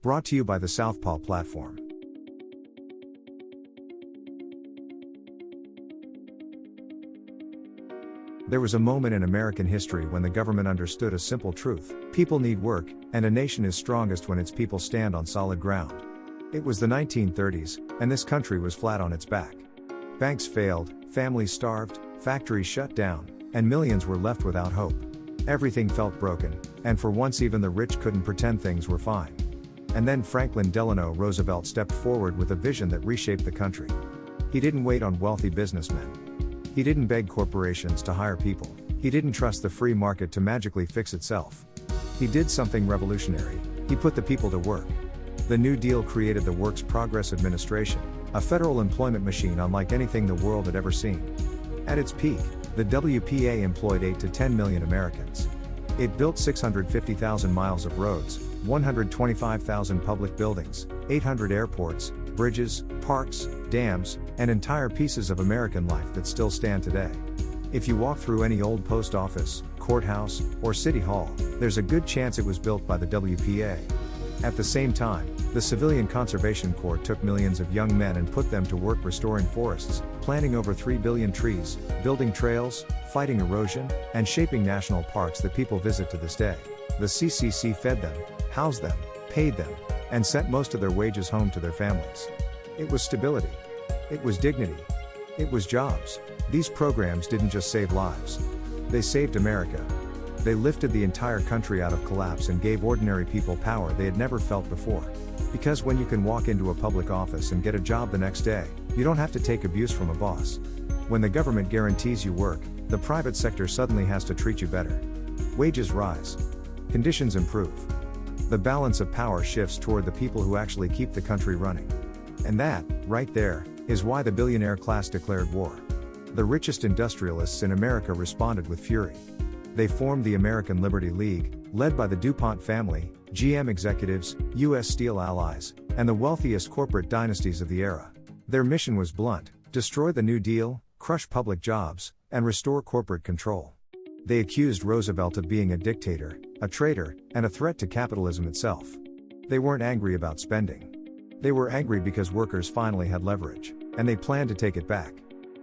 Brought to you by the Southpaw Platform. There was a moment in American history when the government understood a simple truth: people need work, and a nation is strongest when its people stand on solid ground. It was the 1930s, and this country was flat on its back. Banks failed, families starved, factories shut down, and millions were left without hope. Everything felt broken, and for once even the rich couldn't pretend things were fine. And then Franklin Delano Roosevelt stepped forward with a vision that reshaped the country. He didn't wait on wealthy businessmen. He didn't beg corporations to hire people. He didn't trust the free market to magically fix itself. He did something revolutionary. He put the people to work. The New Deal created the Works Progress Administration, a federal employment machine unlike anything the world had ever seen. At its peak, the WPA employed 8 to 10 million Americans. It built 650,000 miles of roads, 125,000 public buildings, 800 airports, bridges, parks, dams, and entire pieces of American life that still stand today. If you walk through any old post office, courthouse, or city hall, there's a good chance it was built by the WPA. At the same time, the Civilian Conservation Corps took millions of young men and put them to work restoring forests, planting over 3 billion trees, building trails, fighting erosion, and shaping national parks that people visit to this day. The CCC fed them, housed them, paid them, and sent most of their wages home to their families. It was stability. It was dignity. It was jobs. These programs didn't just save lives. They saved America. They lifted the entire country out of collapse and gave ordinary people power they had never felt before. Because when you can walk into a public office and get a job the next day, you don't have to take abuse from a boss. When the government guarantees you work, the private sector suddenly has to treat you better. Wages rise. Conditions improve. The balance of power shifts toward the people who actually keep the country running. And that, right there, is why the billionaire class declared war. The richest industrialists in America responded with fury. They formed the American Liberty League, led by the DuPont family, GM executives, U.S. Steel allies, and the wealthiest corporate dynasties of the era. Their mission was blunt: destroy the New Deal, crush public jobs, and restore corporate control. They accused Roosevelt of being a dictator, a traitor, and a threat to capitalism itself. They weren't angry about spending. They were angry because workers finally had leverage, and they planned to take it back.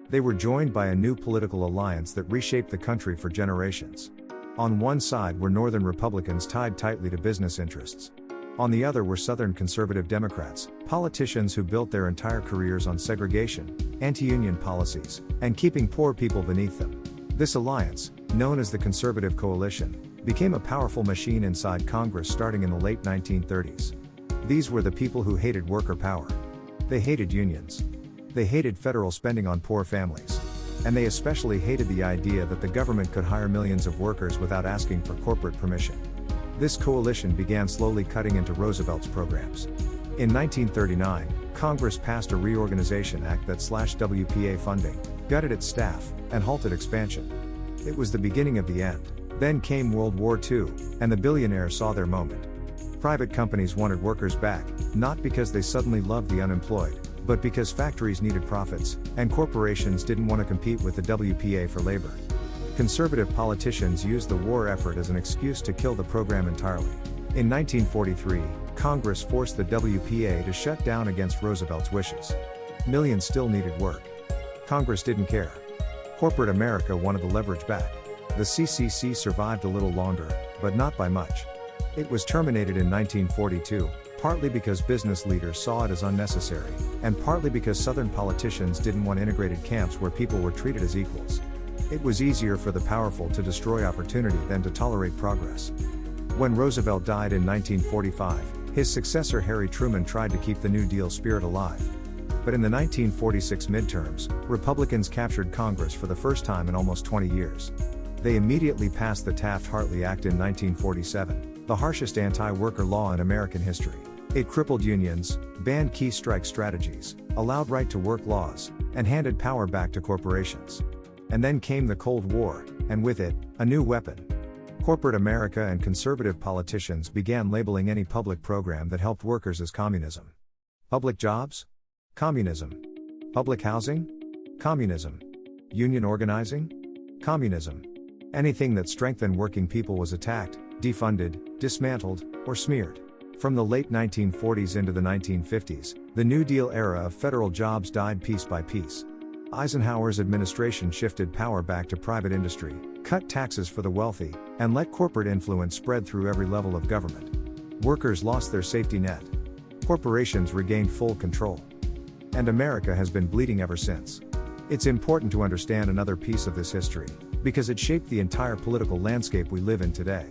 They were joined by a new political alliance that reshaped the country for generations. On one side were Northern Republicans tied tightly to business interests. On the other were Southern conservative Democrats, politicians who built their entire careers on segregation, anti-union policies, and keeping poor people beneath them. This alliance, known as the Conservative Coalition, became a powerful machine inside Congress starting in the late 1930s. These were the people who hated worker power. They hated unions. They hated federal spending on poor families. And they especially hated the idea that the government could hire millions of workers without asking for corporate permission. This coalition began slowly cutting into Roosevelt's programs. In 1939, Congress passed a Reorganization Act that slashed WPA funding, gutted its staff, and halted expansion. It was the beginning of the end. Then came World War II, and the billionaires saw their moment. Private companies wanted workers back, not because they suddenly loved the unemployed, but because factories needed profits, and corporations didn't want to compete with the WPA for labor. Conservative politicians used the war effort as an excuse to kill the program entirely. In 1943, Congress forced the WPA to shut down against Roosevelt's wishes. Millions still needed work. Congress didn't care. Corporate America wanted the leverage back. The CCC survived a little longer, but not by much. It was terminated in 1942, partly because business leaders saw it as unnecessary, and partly because Southern politicians didn't want integrated camps where people were treated as equals. It was easier for the powerful to destroy opportunity than to tolerate progress. When Roosevelt died in 1945, his successor Harry Truman tried to keep the New Deal spirit alive. But in the 1946 midterms, Republicans captured Congress for the first time in almost 20 years. They immediately passed the Taft-Hartley Act in 1947, the harshest anti-worker law in American history. It crippled unions, banned key strike strategies, allowed right-to-work laws, and handed power back to corporations. And then came the Cold War, and with it, a new weapon. Corporate America and conservative politicians began labeling any public program that helped workers as communism. Public jobs? Communism. Public housing? Communism. Union organizing? Communism. Anything that strengthened working people was attacked, defunded, dismantled, or smeared. From the late 1940s into the 1950s, the New Deal era of federal jobs died piece by piece. Eisenhower's administration shifted power back to private industry, cut taxes for the wealthy, and let corporate influence spread through every level of government. Workers lost their safety net. Corporations regained full control. And America has been bleeding ever since. It's important to understand another piece of this history, because it shaped the entire political landscape we live in today.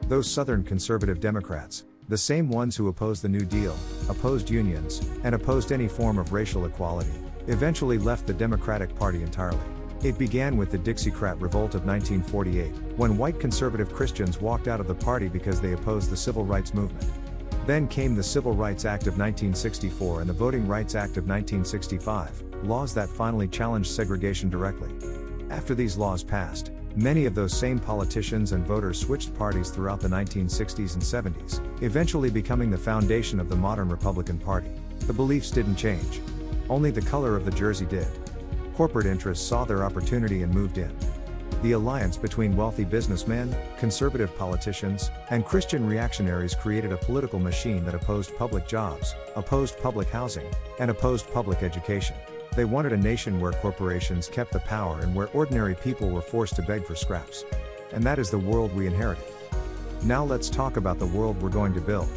Those Southern conservative Democrats, the same ones who opposed the New Deal, opposed unions, and opposed any form of racial equality, eventually left the Democratic Party entirely. It began with the Dixiecrat Revolt of 1948, when white conservative Christians walked out of the party because they opposed the Civil Rights Movement. Then came the Civil Rights Act of 1964 and the Voting Rights Act of 1965, laws that finally challenged segregation directly. After these laws passed, many of those same politicians and voters switched parties throughout the 1960s and 70s, eventually becoming the foundation of the modern Republican Party. The beliefs didn't change. Only the color of the jersey did. Corporate interests saw their opportunity and moved in. The alliance between wealthy businessmen, conservative politicians, and Christian reactionaries created a political machine that opposed public jobs, opposed public housing, and opposed public education. They wanted a nation where corporations kept the power and where ordinary people were forced to beg for scraps. And that is the world we inherited. Now let's talk about the world we're going to build.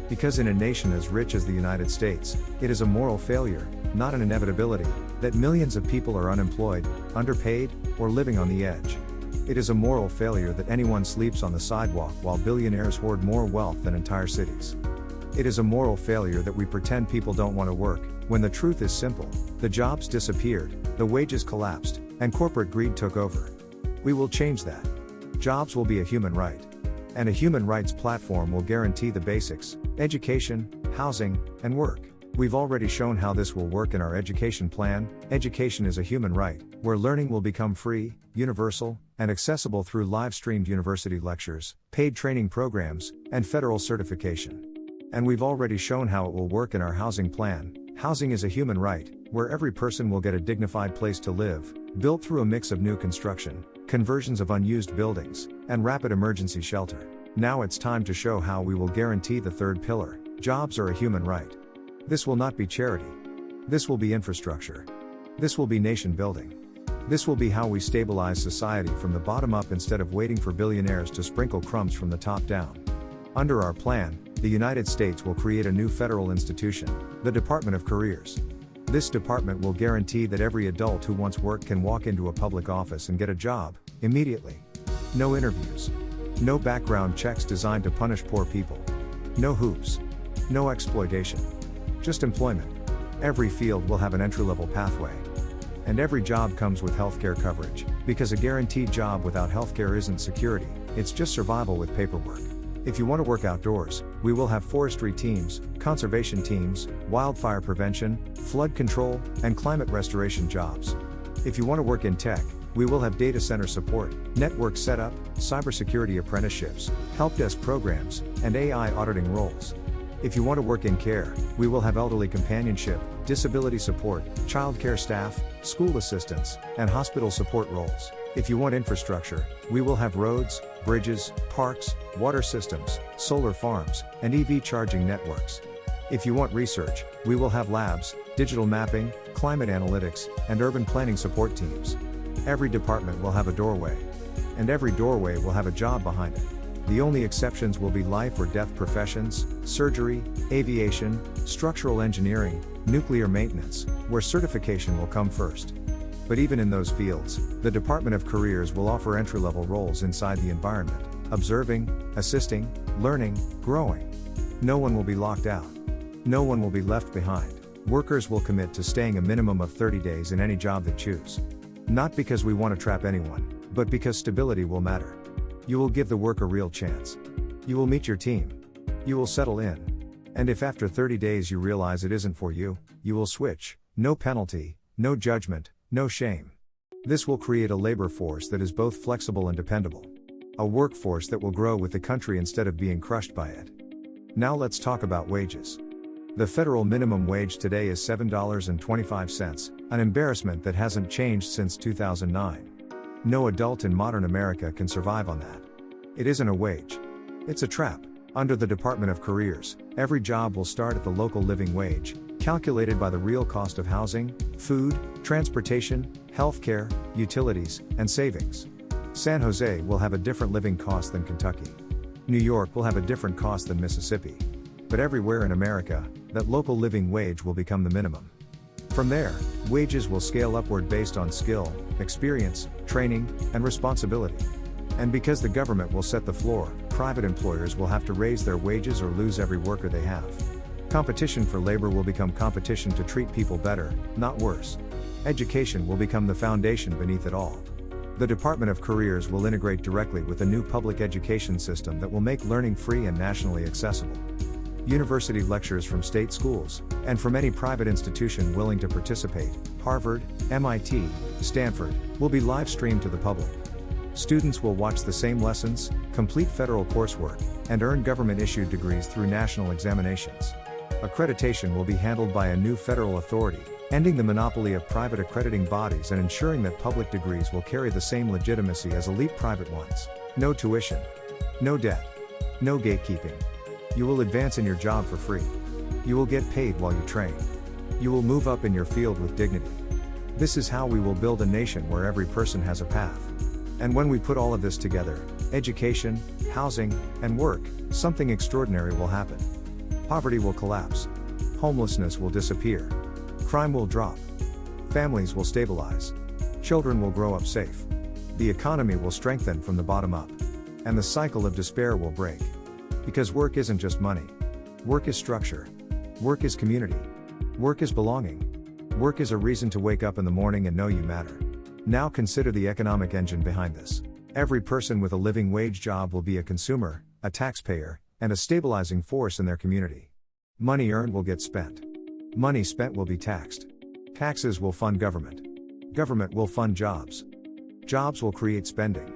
Because in a nation as rich as the United States, it is a moral failure, not an inevitability, that millions of people are unemployed, underpaid, or living on the edge. It is a moral failure that anyone sleeps on the sidewalk while billionaires hoard more wealth than entire cities. It is a moral failure that we pretend people don't want to work, when the truth is simple: the jobs disappeared, the wages collapsed, and corporate greed took over. We will change that. Jobs will be a human right. And a human rights platform will guarantee the basics: education, housing, and work. We've already shown how this will work in our education plan. Education is a human right, where learning will become free, universal, and accessible through live-streamed university lectures, paid training programs, and federal certification. And we've already shown how it will work in our housing plan. Housing is a human right, where every person will get a dignified place to live, built through a mix of new construction, conversions of unused buildings, and rapid emergency shelter. Now it's time to show how we will guarantee the third pillar: jobs are a human right. This will not be charity. This will be infrastructure. This will be nation building. This will be how we stabilize society from the bottom up instead of waiting for billionaires to sprinkle crumbs from the top down. Under our plan, the United States will create a new federal institution, the Department of Careers. This department will guarantee that every adult who wants work can walk into a public office and get a job, immediately. No interviews. No background checks designed to punish poor people. No hoops. No exploitation. Just employment. Every field will have an entry-level pathway. And every job comes with healthcare coverage, because a guaranteed job without healthcare isn't security, it's just survival with paperwork. If you want to work outdoors, we will have forestry teams, conservation teams, wildfire prevention, flood control, and climate restoration jobs. If you want to work in tech, we will have data center support, network setup, cybersecurity apprenticeships, help desk programs, and AI auditing roles. If you want to work in care, we will have elderly companionship, disability support, childcare staff, school assistants, and hospital support roles. If you want infrastructure, we will have roads, bridges, parks, water systems, solar farms, and EV charging networks. If you want research, we will have labs, digital mapping, climate analytics, and urban planning support teams. Every department will have a doorway. And every doorway will have a job behind it. The only exceptions will be life or death professions, surgery, aviation, structural engineering, nuclear maintenance, where certification will come first. But even in those fields, the Department of Careers will offer entry-level roles inside the environment: observing, assisting, learning, growing. No one will be locked out. No one will be left behind. Workers will commit to staying a minimum of 30 days in any job they choose. Not because we want to trap anyone, but because stability will matter. You will give the work a real chance. You will meet your team. You will settle in. And if after 30 days you realize it isn't for you, you will switch. No penalty, no judgment, no shame. This will create a labor force that is both flexible and dependable. A workforce that will grow with the country instead of being crushed by it. Now let's talk about wages. The federal minimum wage today is $7.25, an embarrassment that hasn't changed since 2009. No adult in modern America can survive on that. It isn't a wage. It's a trap. Under the Department of Careers, every job will start at the local living wage, calculated by the real cost of housing, food, transportation, healthcare, utilities, and savings. San Jose will have a different living cost than Kentucky. New York will have a different cost than Mississippi. But everywhere in America, that local living wage will become the minimum. From there, wages will scale upward based on skill, experience, training, and responsibility. And because the government will set the floor, private employers will have to raise their wages or lose every worker they have. Competition for labor will become competition to treat people better, not worse. Education will become the foundation beneath it all. The Department of Careers will integrate directly with a new public education system that will make learning free and nationally accessible. University lectures from state schools, and from any private institution willing to participate, Harvard, MIT, Stanford, will be live streamed to the public. Students will watch the same lessons, complete federal coursework, and earn government-issued degrees through national examinations. Accreditation will be handled by a new federal authority, ending the monopoly of private accrediting bodies and ensuring that public degrees will carry the same legitimacy as elite private ones. No tuition. No debt. No gatekeeping. You will advance in your job for free. You will get paid while you train. You will move up in your field with dignity. This is how we will build a nation where every person has a path. And when we put all of this together, education, housing, and work, something extraordinary will happen. Poverty will collapse. Homelessness will disappear. Crime will drop. Families will stabilize. Children will grow up safe. The economy will strengthen from the bottom up. And the cycle of despair will break. Because work isn't just money. Work is structure. Work is community. Work is belonging. Work is a reason to wake up in the morning and know you matter. Now consider the economic engine behind this. Every person with a living wage job will be a consumer, a taxpayer, and a stabilizing force in their community. Money earned will get spent. Money spent will be taxed. Taxes will fund government. Government will fund jobs. Jobs will create spending.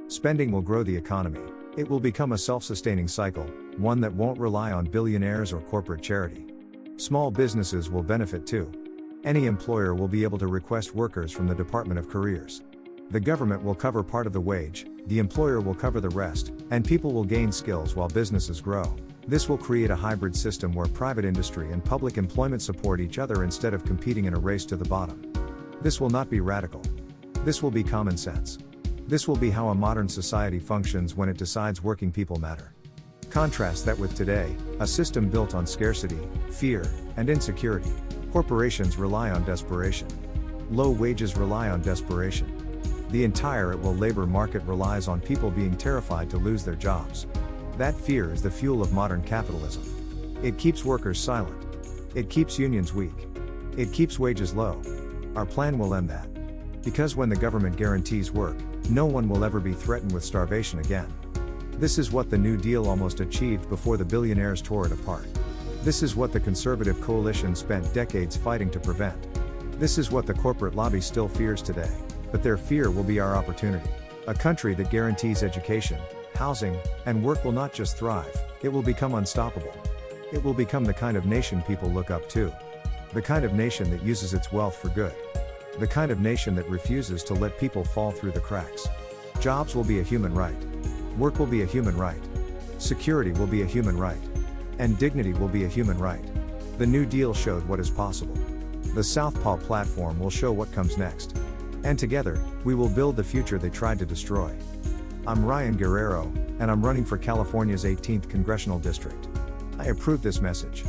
Spending will grow the economy. It will become a self-sustaining cycle, one that won't rely on billionaires or corporate charity. Small businesses will benefit too. Any employer will be able to request workers from the Department of Careers. The government will cover part of the wage, the employer will cover the rest, and people will gain skills while businesses grow. This will create a hybrid system where private industry and public employment support each other instead of competing in a race to the bottom. This will not be radical. This will be common sense. This will be how a modern society functions when it decides working people matter. Contrast that with today, a system built on scarcity, fear, and insecurity. Corporations rely on desperation. Low wages rely on desperation. The entire labor market relies on people being terrified to lose their jobs. That fear is the fuel of modern capitalism. It keeps workers silent. It keeps unions weak. It keeps wages low. Our plan will end that. Because when the government guarantees work, no one will ever be threatened with starvation again. This is what the New Deal almost achieved before the billionaires tore it apart. This is what the conservative coalition spent decades fighting to prevent. This is what the corporate lobby still fears today. But their fear will be our opportunity. A country that guarantees education, housing, and work will not just thrive, it will become unstoppable. It will become the kind of nation people look up to. The kind of nation that uses its wealth for good. The kind of nation that refuses to let people fall through the cracks. Jobs will be a human right. Work will be a human right. Security will be a human right. And dignity will be a human right. The New Deal showed what is possible. The Southpaw Platform will show what comes next. And together, we will build the future they tried to destroy. I'm Ryan Guerrero, and I'm running for California's 18th Congressional District. I approve this message.